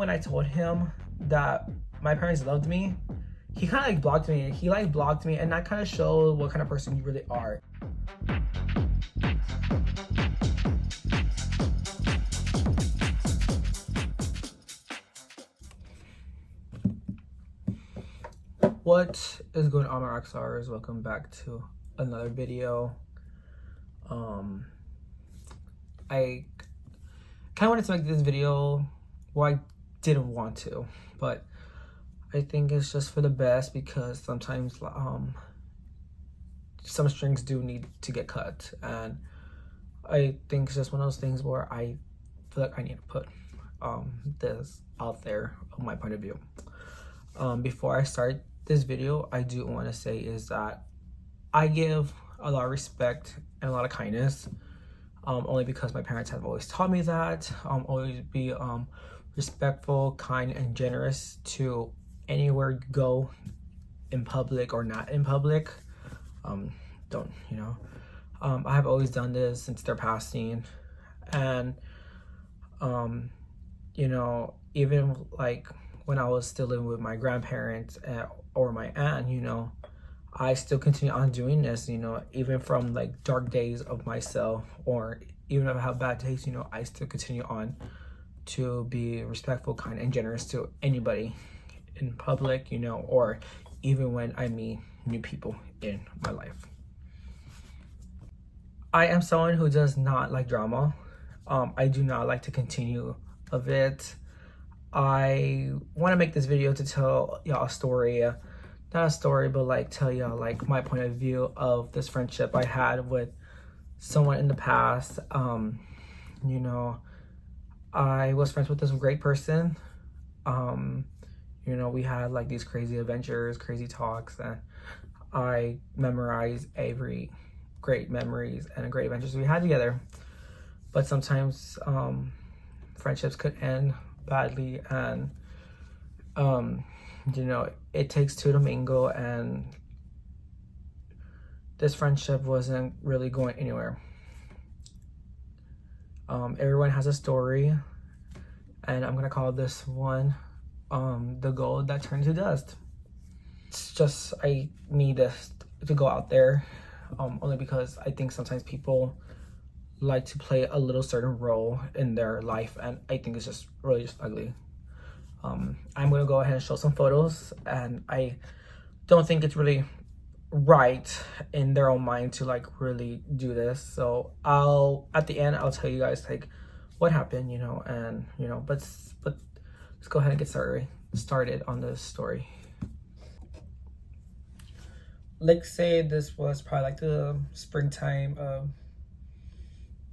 when I told him that my parents loved me, he kind of like blocked me. He like blocked me, and that kind of showed what kind of person you really are. What is going on, my rock stars? Welcome back to another video. I kind of wanted to make this video. Well, I didn't want to, but I think it's just for the best, because sometimes some strings do need to get cut, and I think it's just one of those things where I feel like I need to put this out there of my point of view. Before I start this video, I do want to say is that I give a lot of respect and a lot of kindness, only because my parents have always taught me that. Always be respectful, kind, and generous to anywhere you go, in public or not in public. Don't, you know, I have always done this since their passing, and you know, even like when I was still living with my grandparents or my aunt, you know, I still continue on doing this, you know, even from like dark days of myself, or even if I have bad days, you know, I still continue on to be respectful, kind, and generous to anybody in public, you know, or even when I meet new people in my life. I am someone who does not like drama. I do not like to continue of it. I want to make this video to tell y'all a story, not a story, but like tell y'all like my point of view of this friendship I had with someone in the past. You know, I was friends with this great person. You know, we had like these crazy adventures, crazy talks, and I memorized every great memories and great adventures we had together. But sometimes friendships could end badly, and you know, it takes two to mingle, and this friendship wasn't really going anywhere. Everyone has a story, and I'm gonna call this one the gold that turned to dust. It's just, I need this to go out there, only because I think sometimes people like to play a little certain role in their life, and I think it's just really just ugly. I'm gonna go ahead and show some photos, and I don't think it's really right in their own mind to like really do this. So at the end I'll tell you guys like what happened, you know, and you know, but let's go ahead and get started on this story. Like say this was probably like the springtime of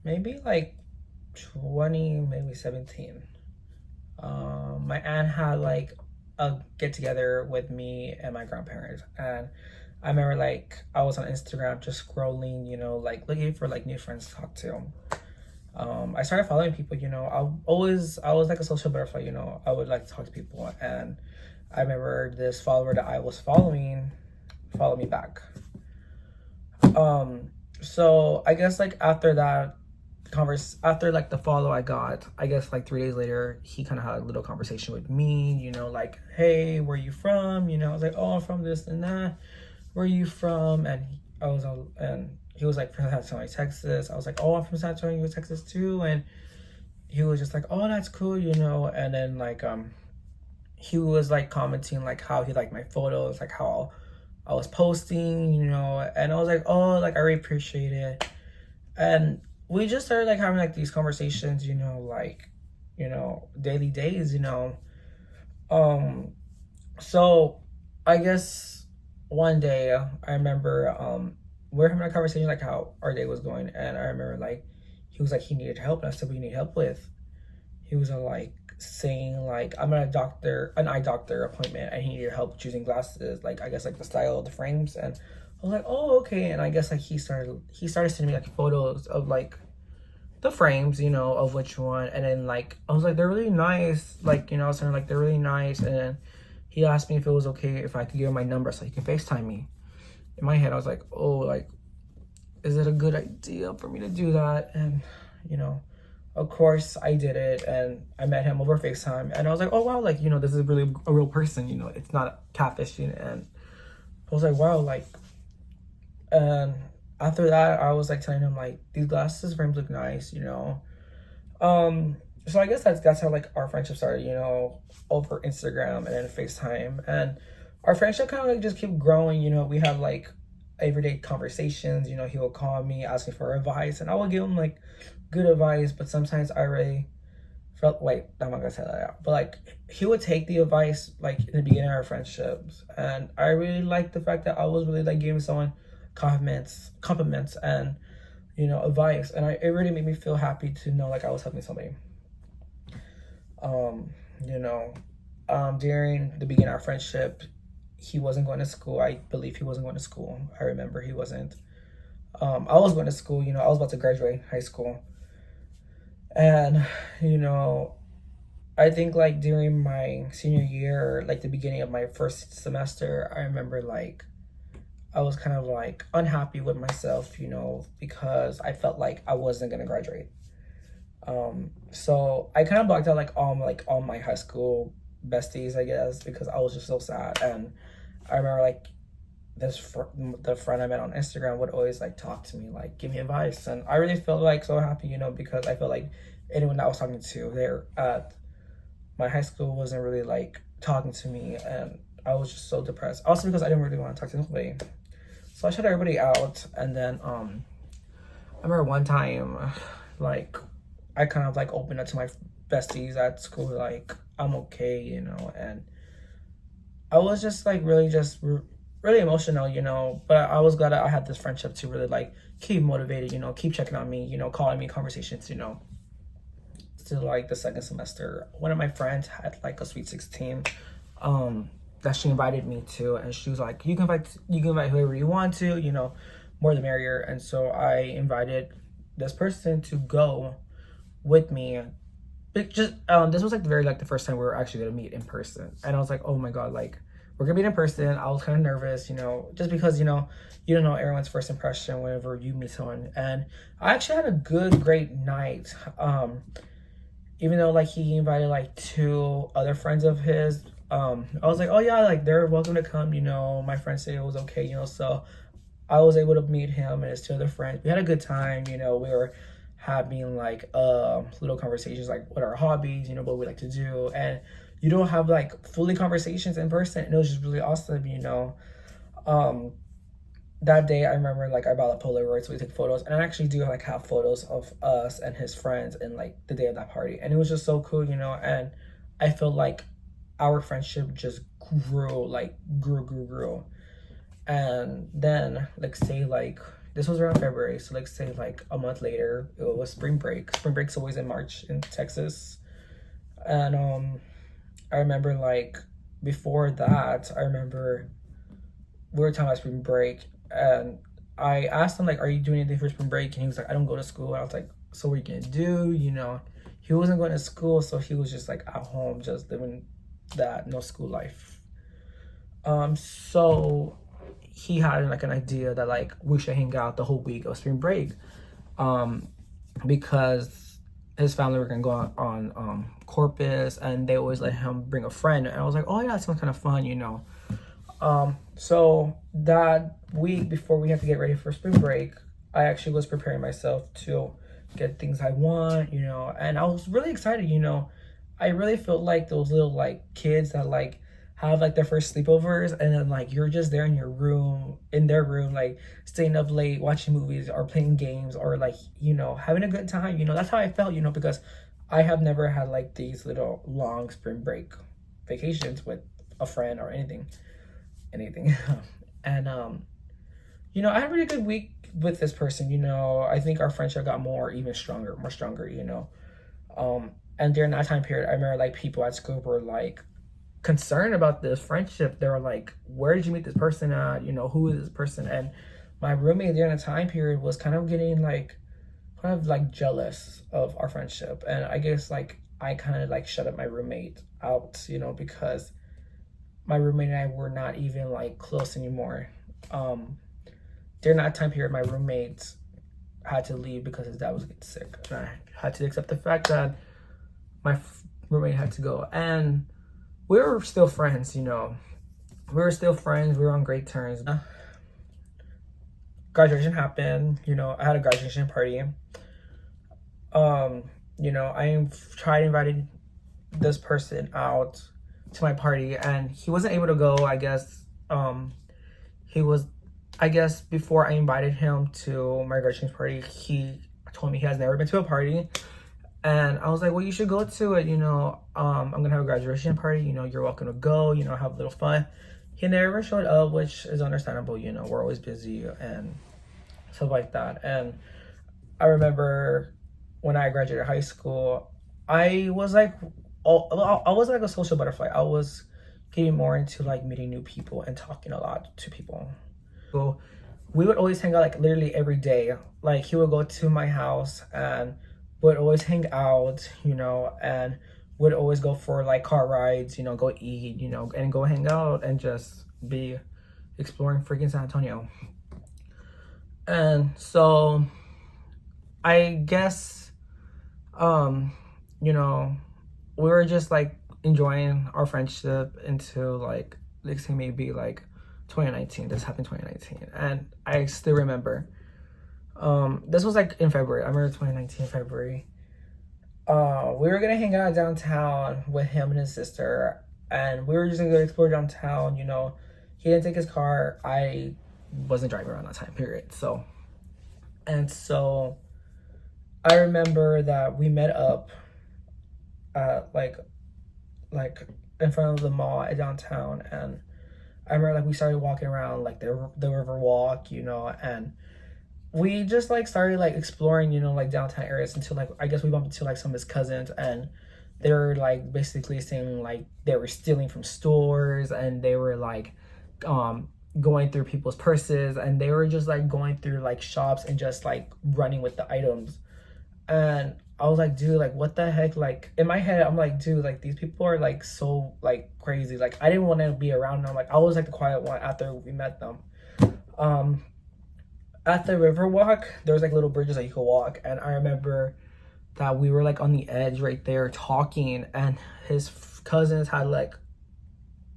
maybe like 2017. My aunt had like a get together with me and my grandparents, and I remember like I was on Instagram just scrolling, you know, like looking for like new friends to talk to. I started following people, you know. I was like a social butterfly, you know. I would like to talk to people, and I remember this follower that I was following followed me back. So I guess like after that after like the follow I got, I guess like 3 days later, he kind of had a little conversation with me, you know, like, hey, where you from? You know, I was like, oh, I'm from this and that. Where are you from? And he was like, from San Antonio, Texas. I was like, oh, I'm from San Antonio, Texas too. And he was just like, oh, that's cool, you know. And then like he was like commenting like how he liked my photos, like how I was posting, you know. And I was like, oh, like I really appreciate it. And we just started like having like these conversations, you know, like, you know, daily days, you know. So I guess one day I remember we were having a conversation like how our day was going, and I remember like he was like he needed help, and I said, what do you need help with? He was like saying like I'm at an eye doctor appointment, and he needed help choosing glasses, like I guess like the style of the frames. And I was like, oh, okay. And I guess like he started sending me like photos of like the frames, you know, of which one. And then like I was like, they're really nice, like, you know, I was saying like they're really nice. And then he asked me if it was okay if I could give him my number so he could FaceTime me. In my head I was like, oh, like, is it a good idea for me to do that? And you know, of course I did it, and I met him over FaceTime, and I was like, oh wow, like, you know, this is really a real person, you know, it's not catfishing. And I was like, wow, like, and after that I was like telling him like, these glasses frames look nice, you know. So I guess that's how like our friendship started, you know, over Instagram and then FaceTime. And our friendship kind of like just keep growing, you know. We have like everyday conversations, you know. He will call me asking for advice, and I will give him like good advice, but sometimes I really felt, wait, I'm not gonna say that out, but like he would take the advice like in the beginning of our friendships, and I really liked the fact that I was really like giving someone compliments and, you know, advice, and it really made me feel happy to know like I was helping somebody. You know, during the beginning of our friendship, he wasn't going to school. I believe he wasn't going to school. I remember he wasn't. I was going to school, you know, I was about to graduate high school. And, you know, I think like during my senior year, like the beginning of my first semester, I remember like I was kind of like unhappy with myself, you know, because I felt like I wasn't gonna graduate. So I kind of blocked out like all my high school besties, I guess, because I was just so sad. And I remember like the friend I met on Instagram would always like talk to me, like give me advice, and I really felt like so happy, you know, because I felt like anyone that I was talking to there at my high school wasn't really like talking to me, and I was just so depressed. Also because I didn't really want to talk to nobody, so I shut everybody out. And then I remember one time, like I kind of like opened up to my besties at school, like I'm okay, you know, and I was just like really emotional, you know, but I was glad that I had this friendship to really like keep motivated, you know, keep checking on me, you know, calling me conversations, you know. Still like the second semester, one of my friends had like a sweet 16 that she invited me to, and she was like, you can invite whoever you want to, you know, more the merrier. And so I invited this person to go with me. But just this was like the first time we were actually gonna meet in person, and I was like, oh my god, like we're gonna meet in person. I was kind of nervous, you know, just because, you know, you don't know everyone's first impression whenever you meet someone. And I actually had a great night. Even though like he invited like two other friends of his, I was like, oh yeah, like they're welcome to come, you know, my friend said it was okay, you know. So I was able to meet him and his two other friends. We had a good time, you know. We were having like little conversations like what our hobbies, you know, what we like to do. And you don't have like fully conversations in person, and it was just really awesome, you know. That day I remember like I bought a Polaroid so we took photos, and I actually do like have photos of us and his friends and like the day of that party, and it was just so cool, you know. And I feel like our friendship just grew. And then like say like this was around February, so like say like a month later it was spring break's always in March in Texas. And I remember like before that, I remember we were talking about spring break, and I asked him like, are you doing anything for spring break? And he was like, I don't go to school. And I was like, so what are you gonna do, you know? He wasn't going to school, so he was just like at home just living that no school life. So he had like an idea that like we should hang out the whole week of spring break, because his family were gonna go on Corpus, and they always let him bring a friend. And I was like, oh yeah, that sounds kind of fun, you know. So that week before we have to get ready for spring break, I actually was preparing myself to get things I want, you know, and I was really excited, you know. I really felt like those little like kids that like have like their first sleepovers, and then like you're just there in their room, like staying up late watching movies or playing games or like, you know, having a good time, you know. That's how I felt, you know, because I have never had like these little long spring break vacations with a friend or anything. And you know, I had a really good week with this person, you know. I think our friendship got more stronger, you know. And during that time period, I remember like people at school were like concerned about this friendship. They were like, where did you meet this person at, you know, who is this person? And my roommate during the time period was kind of getting like jealous of our friendship. And I guess like I kind of like shut up my roommate out, you know, because my roommate and I were not even like close anymore. During that time period, my roommate had to leave because his dad was getting sick. And I had to accept the fact that my roommate had to go. And we were still friends, you know. We were still friends. We were on great terms. Graduation happened. You know, I had a graduation party. You know, I tried inviting this person out to my party, and he wasn't able to go. I guess before I invited him to my graduation party, he told me he has never been to a party. And I was like, well, you should go to it, you know. I'm gonna have a graduation party, you know, you're welcome to go, you know, have a little fun. He never showed up, which is understandable, you know, we're always busy and stuff like that. And I remember when I graduated high school, I was like a social butterfly. I was getting more into like meeting new people and talking a lot to people. So we would always hang out like literally every day. Like he would go to my house and would always hang out, you know, and would always go for like car rides, you know, go eat, you know, and go hang out and just be exploring freaking San Antonio. And so I guess, you know, we were just like enjoying our friendship until like, let's say maybe like 2019. This happened 2019. And I still remember, this was like in February. I remember 2019 February. We were gonna hang out downtown with him and his sister, and we were just gonna go explore downtown. You know, he didn't take his car. I wasn't driving around that time period. So I remember that we met up at like in front of the mall at downtown, and I remember like we started walking around like the river walk, you know, and we just like started like exploring, you know, like downtown areas until like I guess we bumped into like some of his cousins, and they were like basically saying like they were stealing from stores, and they were like going through people's purses, and they were just like going through like shops and just like running with the items. And I was like, dude, like what the heck? Like in my head I'm like, dude, like these people are like so like crazy. Like I didn't want to be around them. Like I was like the quiet one after we met them. At the river walk, there was like little bridges that you could walk, and I remember that we were like on the edge right there talking, and his cousins had like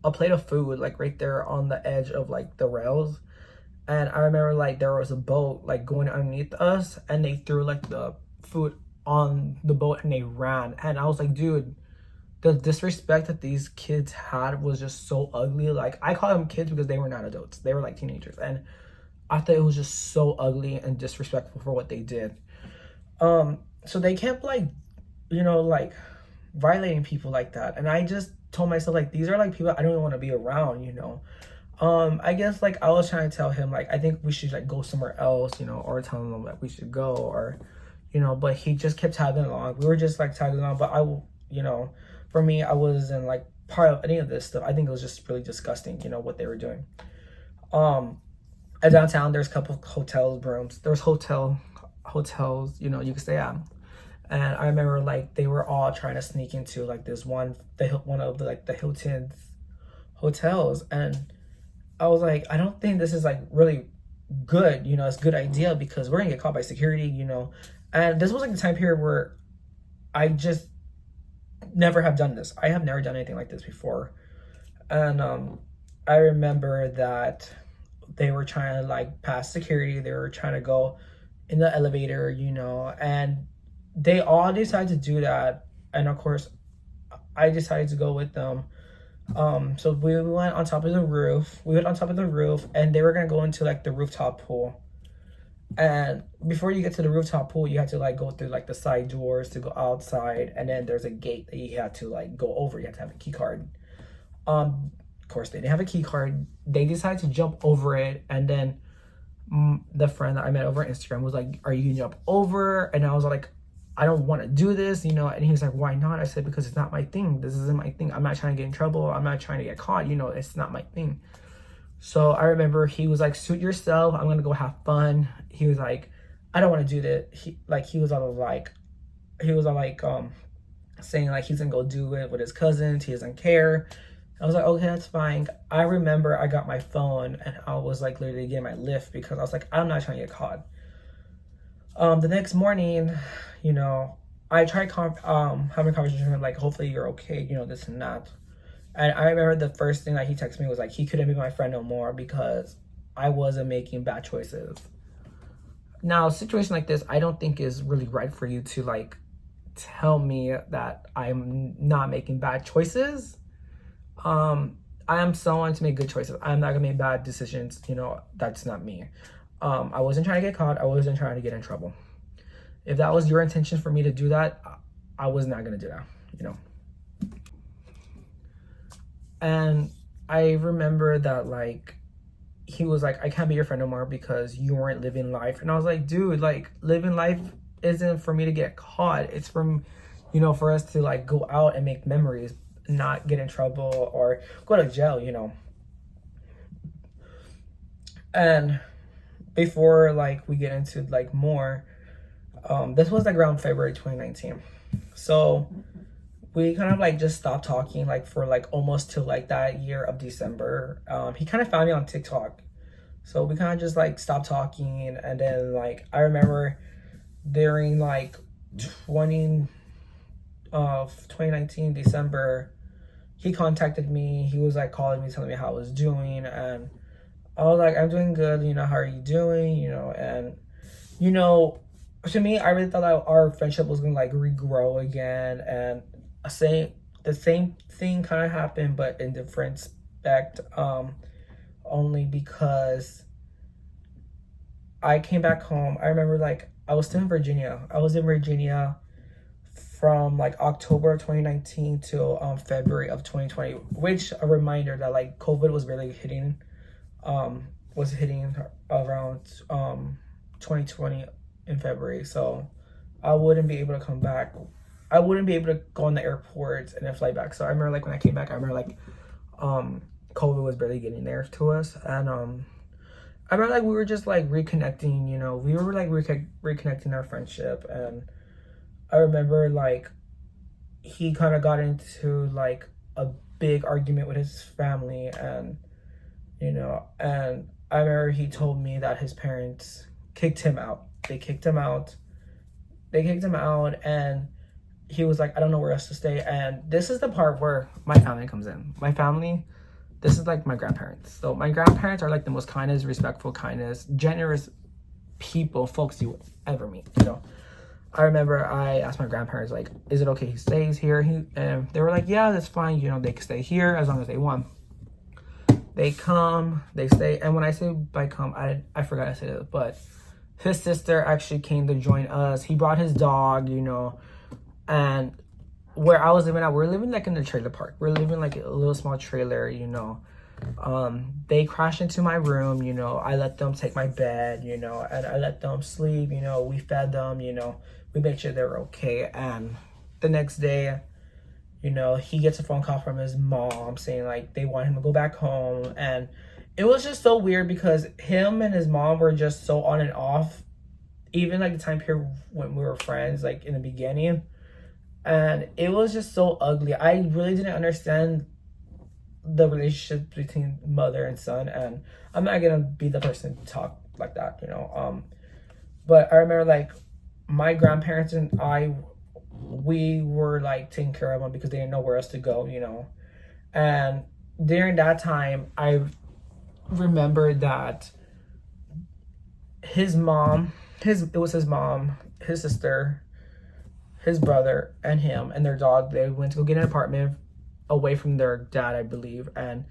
a plate of food like right there on the edge of like the rails. And I remember like there was a boat like going underneath us, and they threw like the food on the boat and they ran. And I was like, dude, the disrespect that these kids had was just so ugly. Like I call them kids because they were not adults, they were like teenagers, and I thought it was just so ugly and disrespectful for what they did. So they kept like, you know, like violating people like that. And I just told myself like, these are like people I don't even want to be around, you know. I guess like I was trying to tell him like, I think we should like go somewhere else, you know, or tell him that we should go, or, you know, but he just kept tagging along. We were just like tagging along, but you know, for me, I wasn't like part of any of this stuff. I think it was just really disgusting, you know, what they were doing. At downtown, there's a couple hotels rooms. There's hotels, you know, you can stay at. And I remember like they were all trying to sneak into like this one of the like the Hilton's hotels, and I was like, I don't think this is like really good, you know, it's a good idea because we're gonna get caught by security, you know. And this was like the time period where I just never have done this. I have never done anything like this before. And I remember that they were trying to like pass security, they were trying to go in the elevator, you know, and they all decided to do that. And of course I decided to go with them. So we went on top of the roof. And they were gonna go into like the rooftop pool. And before you get to the rooftop pool, you had to like go through like the side doors to go outside, and then there's a gate that you had to like go over. You had to have a key card. Of course they didn't have a key card. They decided to jump over it, and then the friend that I met over Instagram was like, are you gonna jump over? And I was like, I don't want to do this, you know. And he was like, why not? I said, because it's not my thing. This isn't my thing. I'm not trying to get in trouble. I'm not trying to get caught, you know. It's not my thing. So I remember he was like, suit yourself, I'm gonna go have fun. He was like, I don't want to do that. He was all like saying like he's gonna go do it with his cousins, he doesn't care. I was like, okay, that's fine. I remember I got my phone and I was like literally getting my lift because I was like, I'm not trying to get caught. The next morning, you know, I tried having a conversation with him, like, hopefully you're okay, you know, this and that. And I remember the first thing that he texted me was like, he couldn't be my friend no more because I wasn't making bad choices. Now, a situation like this, I don't think is really right for you to like tell me that I'm not making bad choices. I am someone to make good choices. I'm not gonna make bad decisions. You know, that's not me. I wasn't trying to get caught. I wasn't trying to get in trouble. If that was your intention for me to do that, I was not gonna do that. You know. And I remember that like he was like, I can't be your friend no more because you weren't living life. And I was like, dude, like living life isn't for me to get caught. It's from, you know, for us to like go out and make memories, not get in trouble or go to jail, you know. And before like we get into like more, this was like around February 2019. So we kind of like just stopped talking like for like almost till like that year of December. He kind of found me on TikTok. So we kind of just like stopped talking. And then like I remember during like 20 of 2019 December, he contacted me. He was like calling me, telling me how I was doing, and I was like, I'm doing good, you know, how are you doing? You know, and you know, to me, I really thought that our friendship was gonna like regrow again, and same the same thing kind of happened, but in different spect. Only because I came back home. I remember like I was still in Virginia. I was in Virginia from like October of 2019 till February of 2020, which a reminder that like COVID um was hitting around 2020 in February. So I wouldn't be able to come back. I wouldn't be able to go on the airport and then fly back. So I remember like when I came back, I remember like COVID was barely getting there to us. And I remember like we were just like reconnecting, you know, we were like reconnecting our friendship. And I remember like he kind of got into like a big argument with his family, and you know, and I remember he told me that his parents kicked him out. They kicked him out. They kicked him out, and he was like, I don't know where else to stay. And this is the part where my family comes in. My family, this is like my grandparents. So my grandparents are like the most kindest, respectful, kindest, generous people, folks you will ever meet, you know. I remember I asked my grandparents, like, is it okay he stays here? And they were like, yeah, that's fine. You know, they can stay here as long as they want. They come, they stay. And when I say by come, I forgot to say it, but his sister actually came to join us. He brought his dog, you know, and where I was living at, we're living like in the trailer park. We're living like a little small trailer, you know. They crashed into my room, you know. I let them take my bed, you know, and I let them sleep, you know. We fed them, you know. We made sure they were okay. And the next day, you know, he gets a phone call from his mom saying like they want him to go back home. And it was just so weird because him and his mom were just so on and off, even like the time period when we were friends, like in the beginning. And it was just so ugly. I really didn't understand the relationship between mother and son, and I'm not gonna be the person to talk like that, you know. But I remember like my grandparents and I, we were like taking care of him because they didn't know where else to go, you know. And during that time, I remember that his mom, it was his mom, his sister, his brother, and him and their dog. They went to go get an apartment away from their dad, I believe. And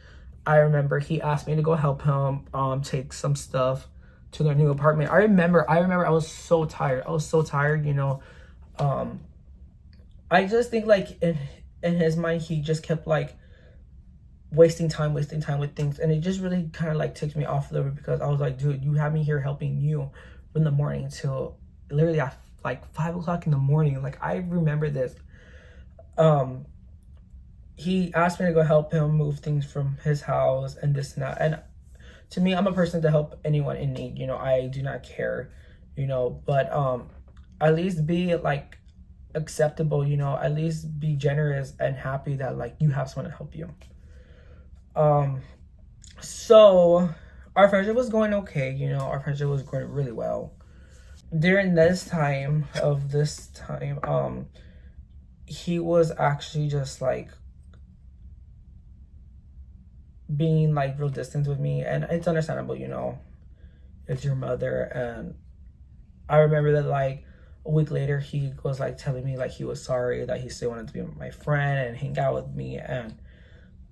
I remember he asked me to go help him take some stuff to their new apartment. I remember I was so tired. I was so tired, you know. I just think like in his mind he just kept like wasting time with things, and it just really kind of like ticked me off a little bit because I was like, dude, you have me here helping you from the morning till literally at like 5 o'clock in the morning. Like I remember this. He asked me to go help him move things from his house and this and that. And to me, I'm a person to help anyone in need. You know, I do not care, you know, but at least be like acceptable, you know, at least be generous and happy that like you have someone to help you. So our friendship was going okay, you know, our friendship was going really well. during this time, he was actually just like being like real distant with me, and it's understandable, you know, it's your mother. And I remember that like a week later he was like telling me like he was sorry, that he still wanted to be my friend and hang out with me, and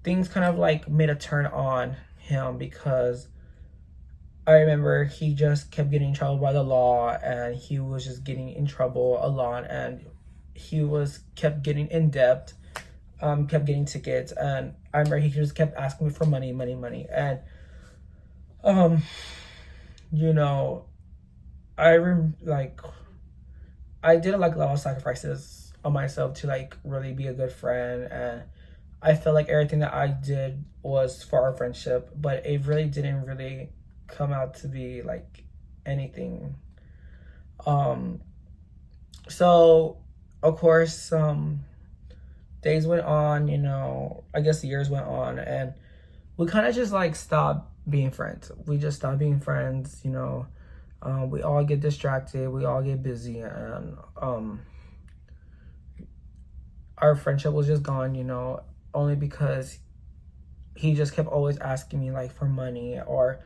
things kind of like made a turn on him because I remember he just kept getting in trouble by the law, and he was just getting in trouble a lot, and he was kept getting in debt, kept getting tickets. And I remember he just kept asking me for money, money, money. And you know, like I did like a lot of sacrifices on myself to like really be a good friend, and I felt like everything that I did was for our friendship, but it really didn't really come out to be like anything. So of course, days went on, you know, I guess years went on, and we kind of just like stopped being friends. We just stopped being friends, you know. We all get distracted, we all get busy, and our friendship was just gone, you know, only because he just kept always asking me like for money, or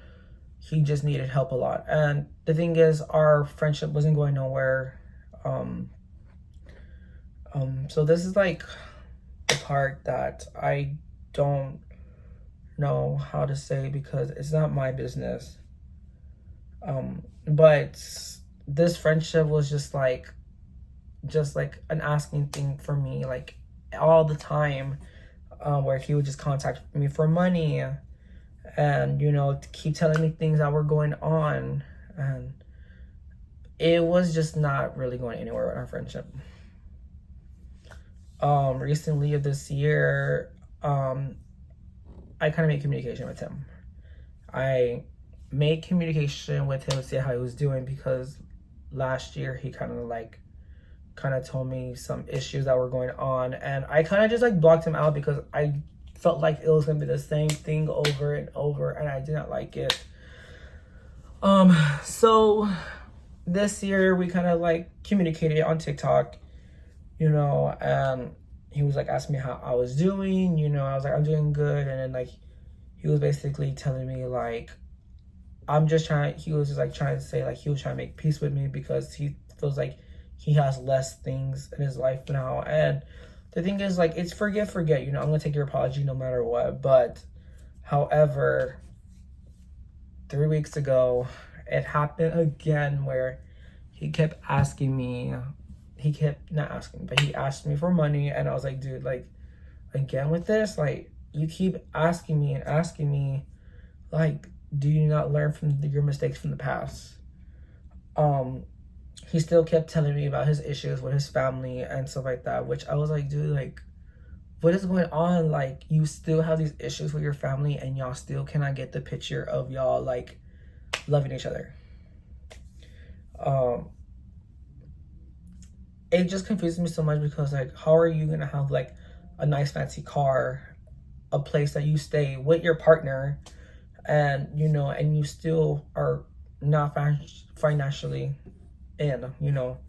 he just needed help a lot. And the thing is, our friendship wasn't going nowhere. So this is like the part that I don't know how to say because it's not my business. But this friendship was just like an asking thing for me, like all the time, where he would just contact me for money, and you know, keep telling me things that were going on, and it was just not really going anywhere with our friendship. Recently of this year, I kind of made communication with him. I made communication with him to see how he was doing, because last year he kind of told me some issues that were going on, and I kind of just like blocked him out because I felt like it was gonna be the same thing over and over, and I didn't like it. So this year we kind of like communicated on TikTok, you know, and he was like asking me how I was doing, you know. I was like, I'm doing good. And then like he was basically telling me like he was just like trying to say like he was trying to make peace with me because he feels like he has less things in his life now. And the thing is, like, it's forget, you know, I'm gonna take your apology no matter what. But however, 3 weeks ago it happened again where he kept asking me, not asking, but he asked me for money. And I was like, dude, like, again with this, like, you keep asking me and asking me, like, do you not learn from your mistakes from the past? He still kept telling me about his issues with his family and stuff like that, which I was like, dude, like, what is going on? Like, you still have these issues with your family, and y'all still cannot get the picture of y'all like loving each other. It just confuses me so much because like, how are you gonna have like a nice fancy car, a place that you stay with your partner, and you know, and you still are not financially in, you know?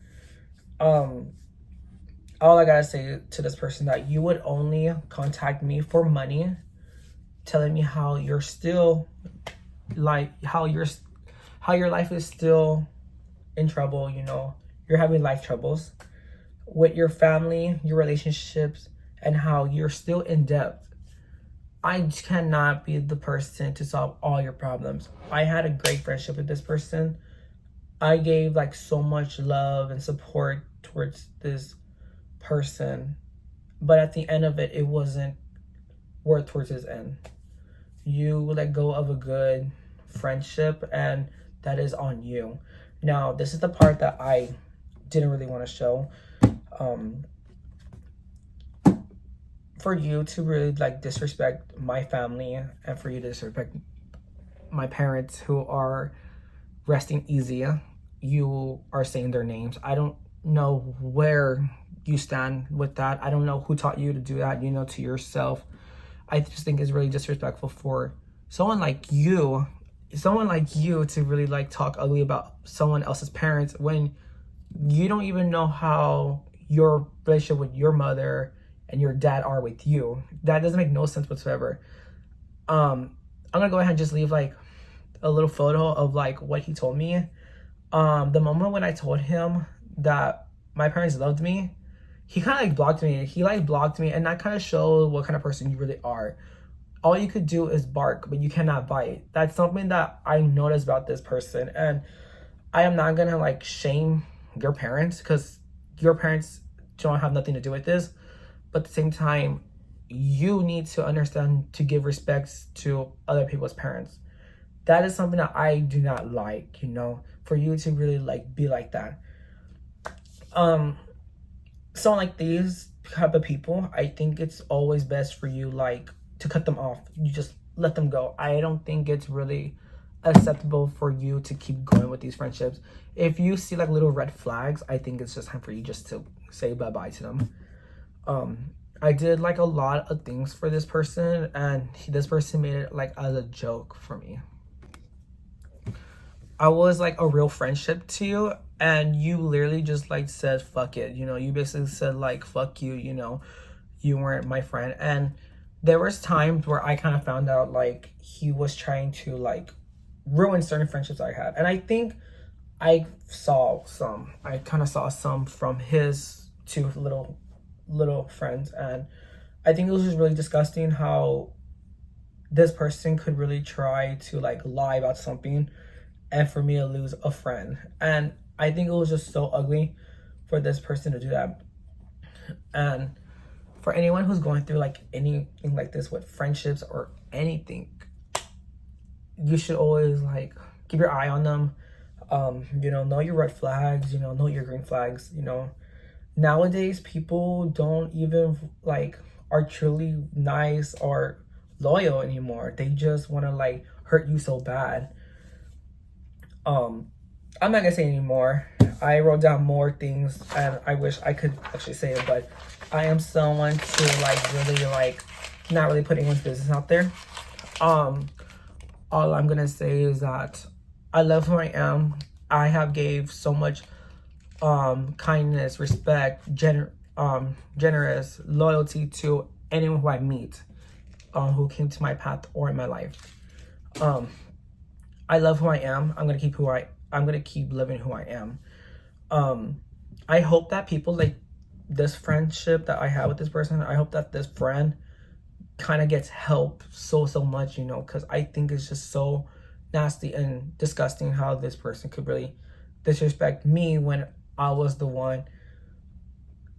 All I gotta say to this person, that you would only contact me for money, telling me how you're still like how your life is still in trouble, you know, you're having life troubles with your family, your relationships, and how you're still in debt. I cannot be the person to solve all your problems. I had a great friendship with this person. I gave like so much love and support towards this person, but at the end of it, it wasn't worth towards his end. You let go of a good friendship, and that is on you. Now, this is the part that I didn't really want to show. For you to really like disrespect my family, and for you to disrespect my parents who are resting easy, you are saying their names. I don't know where you stand with that. I don't know who taught you to do that, you know, to yourself. I just think it's really disrespectful for someone like you someone like you to really like talk ugly about someone else's parents when you don't even know how your relationship with your mother and your dad are with you. That doesn't make no sense whatsoever. I'm gonna go ahead and just leave like a little photo of like what he told me. The moment when I told him that my parents loved me, he kind of like blocked me. He like blocked me, and that kind of showed what kind of person you really are. All you could do is bark, but you cannot bite. That's something that I noticed about this person, and I am not gonna like shame your parents because your parents don't have nothing to do with this. But at the same time, you need to understand to give respects to other people's parents. That is something that I do not like, you know, for you to really like be like that. So like these type of people, I think it's always best for you like to cut them off. You just let them go. I don't think it's really acceptable for you to keep going with these friendships. If you see like little red flags, I think it's just time for you just to say bye-bye to them. I did like a lot of things for this person, and this person made it like as a joke for me. I was like a real friendship to you, and you literally just like said fuck it, you know. You basically said like fuck you, you know, you weren't my friend. And there was times where I kind of found out like he was trying to like ruin certain friendships I had, and I think I kind of saw some from his two little friends, and I think it was just really disgusting how this person could really try to like lie about something and for me to lose a friend. And I think it was just so ugly for this person to do that. And for anyone who's going through like anything like this with friendships or anything, you should always like keep your eye on them. You know your red flags, you know your green flags. You know, nowadays people don't even like are truly nice or loyal anymore. They just want to like hurt you so bad. I'm not gonna say anymore. I wrote down more things and I wish I could actually say it, but I am someone to like really like not really put anyone's business out there. All I'm gonna say is that I love who I am. I have gave so much kindness, respect, generous loyalty to anyone who I meet, who came to my path or in my life. I love who I am. I'm gonna keep living who I am. I hope that people like this friendship that I have with this person, I hope that this friend kind of gets help so much, you know, because I think it's just so nasty and disgusting how this person could really disrespect me when I was the one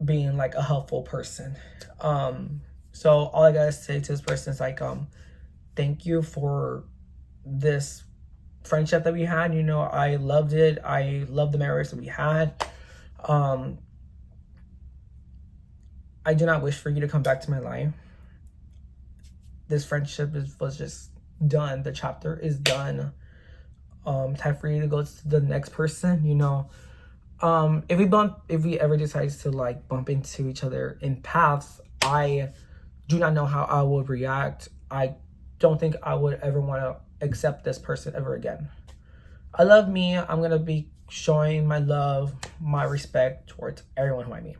being like a helpful person. So all I gotta say to this person is like, thank you for this friendship that we had. You know, I loved it. I loved the memories that we had. I do not wish for you to come back to my life. This friendship was just done. The chapter is done. Time for you to go to the next person, you know. If we ever decide to like bump into each other in paths, I do not know how I would react. I don't think I would ever want to accept this person ever again. I love me. I'm gonna be showing my love, my respect towards everyone who I meet.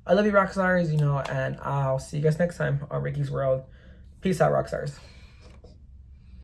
I love you, rock stars, you know, and I'll see you guys next time on Ricky's World. Peace out, rock stars.